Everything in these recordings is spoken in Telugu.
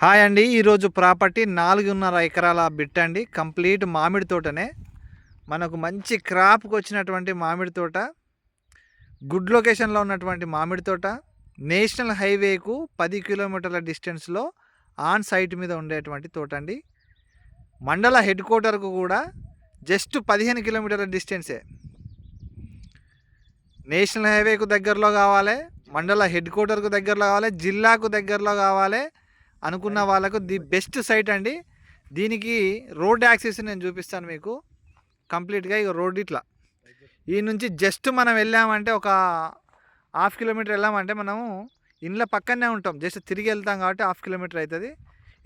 హాయ్ అండి. ఈరోజు ప్రాపర్టీ 4.5 ఎకరాల బిట్ అండి. కంప్లీట్ మామిడి తోటనే. మనకు మంచి క్రాప్కి వచ్చినటువంటి మామిడి తోట, గుడ్ లొకేషన్లో ఉన్నటువంటి మామిడి తోట, నేషనల్ హైవేకు 10 కిలోమీటర్ల డిస్టెన్స్లో ఆన్ సైట్ మీద ఉండేటువంటి తోట అండి. మండల హెడ్ క్వార్టర్కు కూడా జస్ట్ 15 కిలోమీటర్ల డిస్టెన్సే. నేషనల్ హైవేకు దగ్గరలో కావాలి, మండల హెడ్ క్వార్టర్కు దగ్గరలో కావాలి, జిల్లాకు దగ్గరలో కావాలి అనుకున్న వాళ్ళకు ది బెస్ట్ సైట్ అండి. దీనికి రోడ్ యాక్సెస్ నేను చూపిస్తాను మీకు కంప్లీట్గా. ఇక రోడ్ ఇట్లా ఈ నుంచి జస్ట్ మనం వెళ్ళామంటే ఒక 1/2 కిలోమీటర్ వెళ్ళామంటే మనము ఇండ్ల పక్కనే ఉంటాం. జస్ట్ తిరిగి వెళ్తాం కాబట్టి 1/2 కిలోమీటర్ అవుతుంది.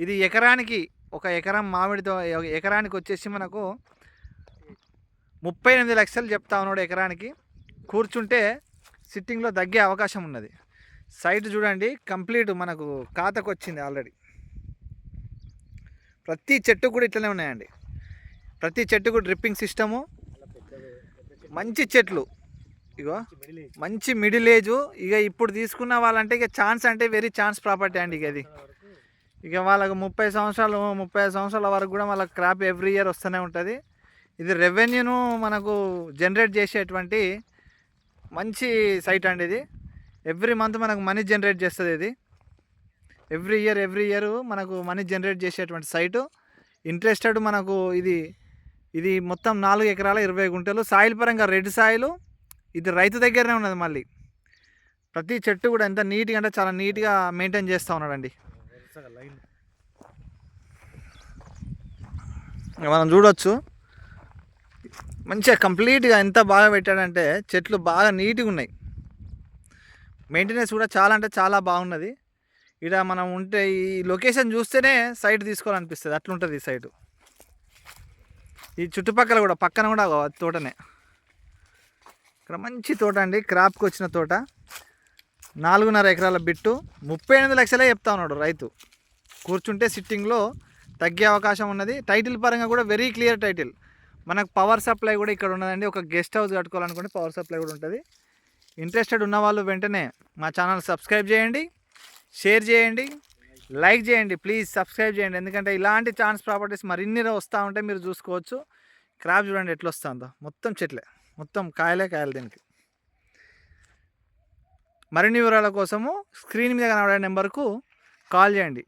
ఇది ఎకరానికి ఒక ఎకరం మామిడితో ఎకరానికి వచ్చేసి మనకు 38 లక్షలు చెప్తా ఉన్నాడు ఎకరానికి. కూర్చుంటే సిట్టింగ్లో తగ్గే అవకాశం ఉన్నది. సైట్ చూడండి, కంప్లీట్ మనకు ఖాతాకు వచ్చింది ఆల్రెడీ. ప్రతి చెట్టు కూడా ఇట్లనే ఉన్నాయండి. ప్రతి చెట్టు కూడా డ్రిప్పింగ్ సిస్టము, మంచి చెట్లు. ఇగో మంచి మిడిల్ ఏజు. ఇక ఇప్పుడు తీసుకున్న వాళ్ళంటే ఇక ఛాన్స్ అంటే వెరీ ఛాన్స్ ప్రాపర్టీ అండి. ఇక అది ఇక వాళ్ళకు 30 సంవత్సరాలు 35 సంవత్సరాల వరకు కూడా వాళ్ళకి క్రాప్ ఎవ్రీ ఇయర్ వస్తూనే ఉంటుంది. ఇది రెవెన్యూను మనకు జనరేట్ చేసేటువంటి మంచి సైట్ అండి. ఇది ఎవ్రీ మంత్ మనకు మనీ జనరేట్ చేస్తుంది. ఇది ఎవ్రీ ఇయర్ మనకు మనీ జనరేట్ చేసేటువంటి సైటు. ఇంట్రెస్టెడ్ మనకు ఇది మొత్తం 4 ఎకరాల 20 గుంటలు. సాయిల్ పరంగా రెడ్ సాయిలు. ఇది రైతు దగ్గరనే ఉన్నది. మళ్ళీ ప్రతి చెట్టు కూడా ఎంత నీట్గా అంటే చాలా నీట్గా మెయింటైన్ చేస్తూ ఉన్నాడండి. మనం చూడవచ్చు మంచిగా కంప్లీట్గా ఎంత బాగా పెట్టాడంటే చెట్లు బాగా నీట్గా ఉన్నాయి. మెయింటెనెన్స్ కూడా చాలా అంటే చాలా బాగున్నది. ఇక్కడ మనం ఉంటే ఈ లొకేషన్ చూస్తేనే సైట్ తీసుకోవాలనిపిస్తుంది, అట్లుంటుంది ఈ సైటు. ఈ చుట్టుపక్కల కూడా పక్కన కూడా తోటనే. ఇక్కడ మంచి తోట అండి, క్రాప్కి వచ్చిన తోట. 4.5 ఎకరాల బిట్టు 38 లక్షలే చెప్తా ఉన్నాడు రైతు. కూర్చుంటే సిట్టింగ్లో తగ్గే అవకాశం ఉన్నది. టైటిల్ పరంగా కూడా వెరీ క్లియర్ టైటిల్. మనకు పవర్ సప్లై కూడా ఇక్కడ ఉన్నదండి. ఒక గెస్ట్ హౌస్ కట్టుకోవాలనుకుంటే పవర్ సప్లై కూడా ఉంటుంది. ఇంట్రెస్టెడ్ ఉన్నవాళ్ళు వెంటనే మా ఛానల్ సబ్స్క్రైబ్ చేయండి, షేర్ చేయండి, లైక్ చేయండి. ప్లీజ్ సబ్స్క్రైబ్ చేయండి. ఎందుకంటే ఇలాంటి ఛాన్స్ ప్రాపర్టీస్ మరిన్ని వస్తూ ఉంటాయి, మీరు చూసుకోవచ్చు. క్రాప్ చూడండి ఎట్లా వస్తుందో, మొత్తం చెట్లే, మొత్తం కాయలే కాయలు. దీనికి మరిన్ని వివరాల కోసము స్క్రీన్ మీద కనబడే నెంబర్కు కాల్ చేయండి.